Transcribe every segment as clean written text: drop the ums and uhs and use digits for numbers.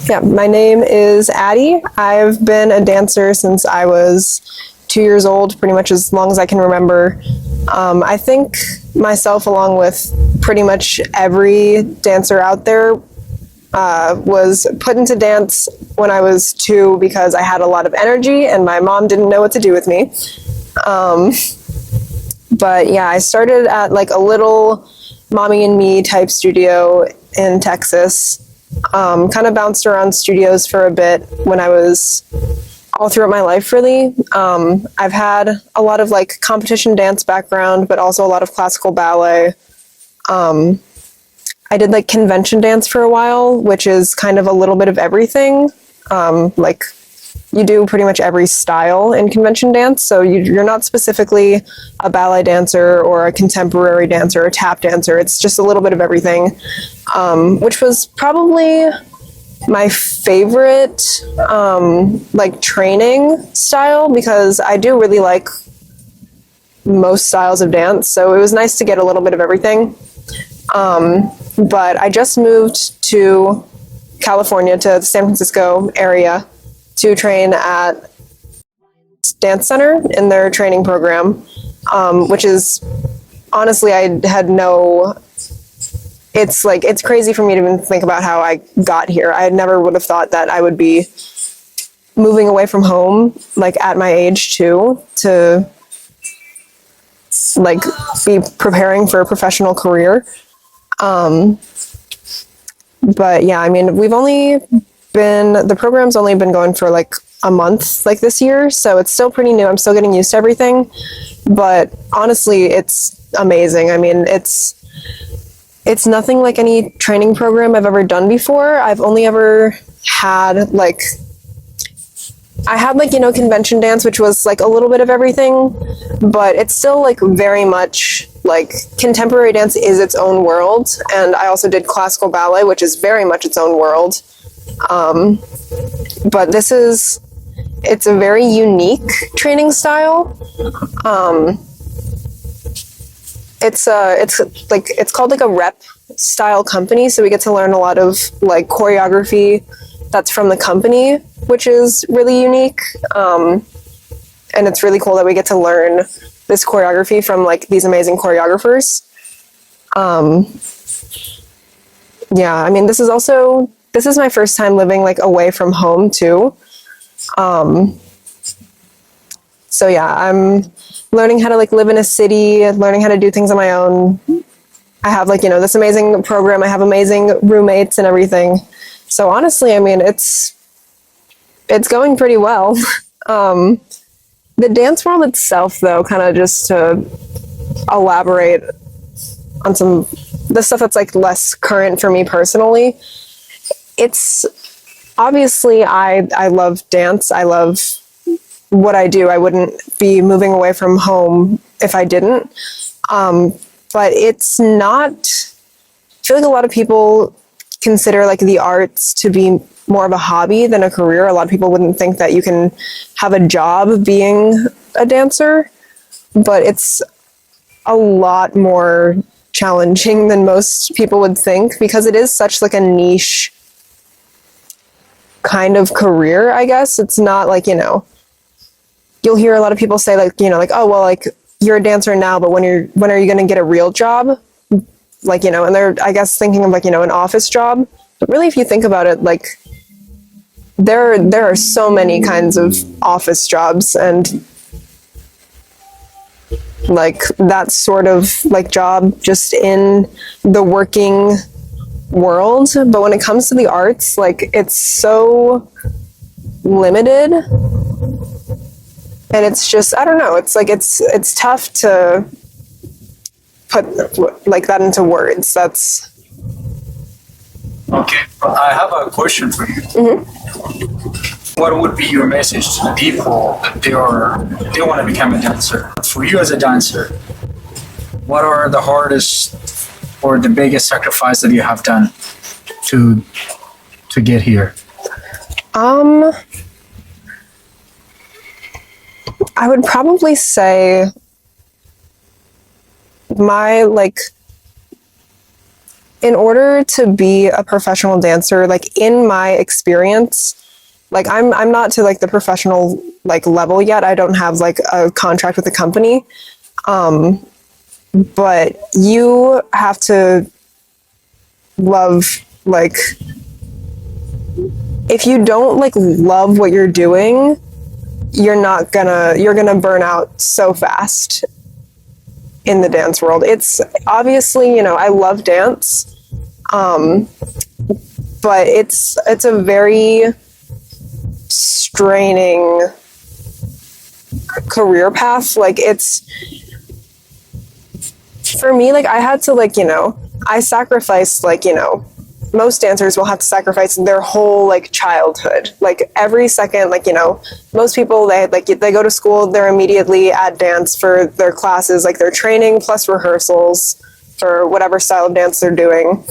Yeah, my name is Addie. I've been a dancer since I was 2 years old, pretty much as long as I can remember. I think myself, along with pretty much every dancer out there, was put into dance when I was 2 because I had a lot of energy and my mom didn't know what to do with me. But yeah, I started at like a little mommy and me type studio in Texas. Kind of bounced around studios for a bit when I was all throughout my life, really. I've had a lot of like competition dance background, but also a lot of classical ballet. I did like convention dance for a while, which is kind of a little bit of everything. Like you do pretty much every style in convention dance. So you're not specifically a ballet dancer or a contemporary dancer or a tap dancer. It's just a little bit of everything, which was probably my favorite like training style because I do really like most styles of dance. So it was nice to get a little bit of everything. But I just moved to California, to the San Francisco area, to train at Dance Center in their training program, which is honestly, I had no. It's crazy for me to even think about how I got here. I never would have thought that I would be moving away from home, like at my age too, to like be preparing for a professional career. But yeah, I mean, the program's only been going for like a month, like this year, so it's still pretty new. I'm still getting used to everything, but honestly, it's amazing. I mean, it's nothing like any training program I've ever done before. I've only ever had like, convention dance, which was like a little bit of everything, but it's still like very much like contemporary dance is its own world. And I also did classical ballet, which is very much its own world. But it's a very unique training style. It's called like a rep style company. So we get to learn a lot of like choreography that's from the company, which is really unique. And it's really cool that we get to learn this choreography from like these amazing choreographers. Yeah, I mean, this is my first time living like away from home too. So yeah, I'm learning how to like live in a city, learning how to do things on my own. I have like, this amazing program. I have amazing roommates and everything. So honestly, I mean, it's going pretty well. The dance world itself, though, kind of just to elaborate on the stuff that's like less current for me personally. It's obviously I love dance. I love what I do. I wouldn't be moving away from home if I didn't. But it's not. I feel like a lot of people consider like the arts to be more of a hobby than a career. A lot of people wouldn't think that you can have a job being a dancer, but it's a lot more challenging than most people would think because it is such like a niche kind of career, I guess. It's not like, you'll hear a lot of people say like, oh, well, like you're a dancer now, but when are you going to get a real job? Like, and they're, I guess, thinking of like, an office job. But really, if you think about it, like, there are so many kinds of office jobs and like that sort of like job just in the working world. But when it comes to the arts, like it's so limited and it's just, I don't know, it's like it's tough to put like that into words. That's okay. I have a question for you. Mm-hmm. What would be your message to the people that they want to become a dancer? For you as a dancer, what are the hardest or the biggest sacrifice that you have done to get here? I would probably say my like in order to be a professional dancer, like in my experience, like I'm not to like the professional like level yet. I don't have like a contract with the company. But you have to love, like, if you don't like love what you're doing, you're gonna burn out so fast in the dance world. It's obviously, you know, I love dance. But it's a very straining career path. Like, it's, for me, like, I had to, like, you know, I sacrificed, like, you know, most dancers will have to sacrifice their whole like childhood, like every second. Like, you know, most people, they go to school, they're immediately at dance for their classes, like their training plus rehearsals for whatever style of dance they're doing.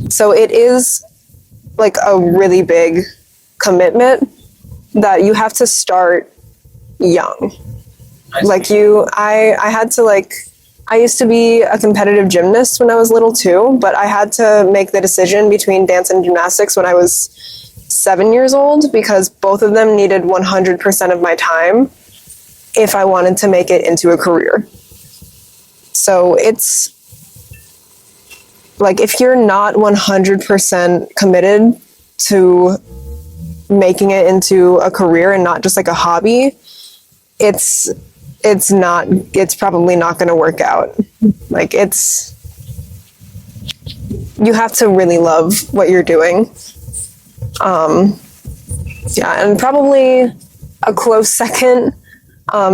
So it is like a really big commitment that you have to start young. Like, I had to, like, I used to be a competitive gymnast when I was little too, but I had to make the decision between dance and gymnastics when I was 7 years old, because both of them needed 100% of my time if I wanted to make it into a career. So it's like, if you're not 100% committed to making it into a career and not just like a hobby, it's probably not going to work out. Like, you have to really love what you're doing. Yeah, and probably a close second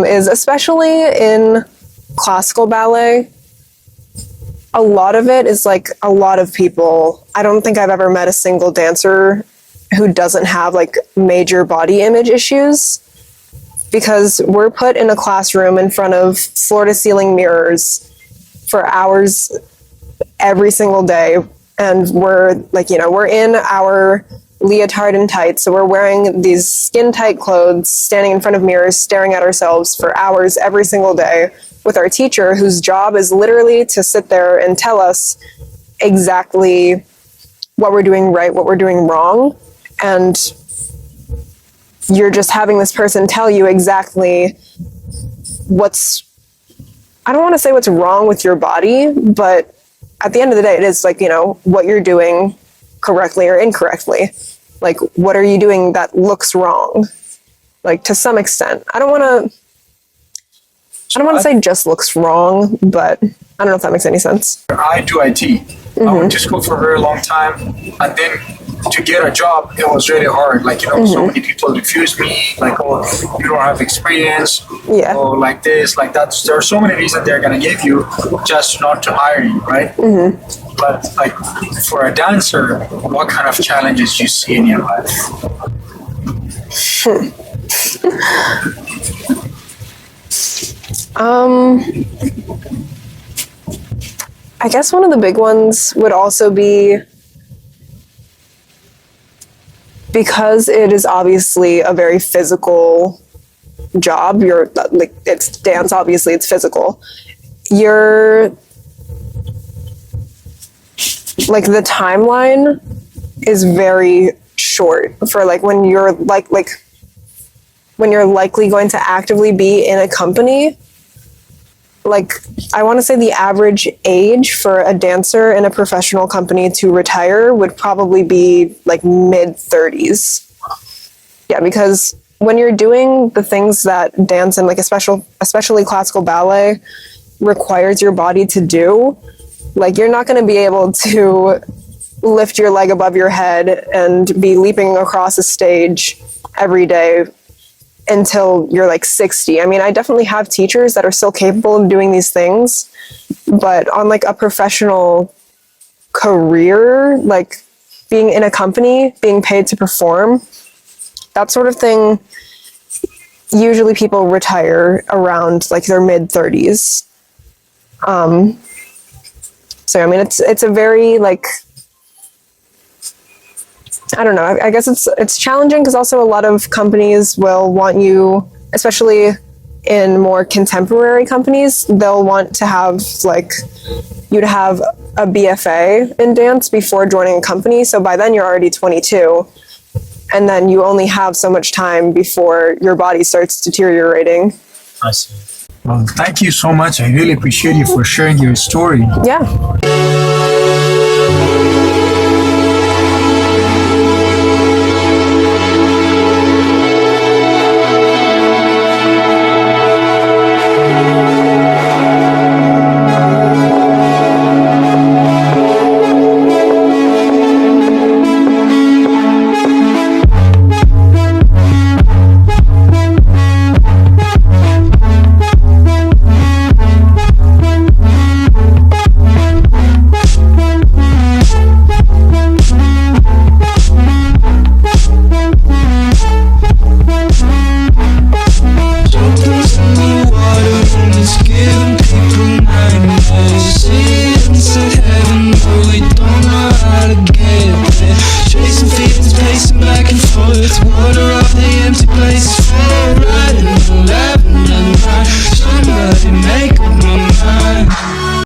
is, especially in classical ballet, a lot of it is like, a lot of people, I don't think I've ever met a single dancer who doesn't have like major body image issues, because we're put in a classroom in front of floor to ceiling mirrors for hours every single day. And we're like, you know, we're in our leotard and tights. So we're wearing these skin tight clothes, standing in front of mirrors, staring at ourselves for hours every single day with our teacher, whose job is literally to sit there and tell us exactly what we're doing right, what we're doing wrong. And you're just having this person tell you exactly I don't want to say what's wrong with your body, but at the end of the day, it is like, you know, what you're doing correctly or incorrectly. Like, what are you doing that looks wrong? Like, to some extent. I don't want to say just looks wrong, but I don't know if that makes any sense. I do IT. I went to school for a very long time, and then to get a job, it was really hard. Like, you know, so many people refuse me, like, oh, you don't have experience, oh, like this, like that. There are so many reasons they're going to give you just not to hire you, right? But, like, for a dancer, what kind of challenges do you see in your life? I guess one of the big ones would also be, because it is obviously a very physical job, you're like, it's dance, obviously it's physical. You're like, the timeline is very short for like when you're when you're likely going to actively be in a company. Like, I want to say the average age for a dancer in a professional company to retire would probably be like mid-30s. Yeah, because when you're doing the things that dance and like especially classical ballet requires your body to do, like, you're not going to be able to lift your leg above your head and be leaping across a stage every day until you're like 60. I mean, I definitely have teachers that are still capable of doing these things, but on like a professional career, like being in a company, being paid to perform, that sort of thing, usually people retire around like their mid-30s. So, I mean, it's a very, like, I don't know, I guess it's challenging, because also a lot of companies will want you, especially in more contemporary companies, they'll want to have like you to have a BFA in dance before joining a company. So by then you're already 22, and then you only have so much time before your body starts deteriorating. I see. Well, thank you so much. I really appreciate you for sharing your story. Yeah.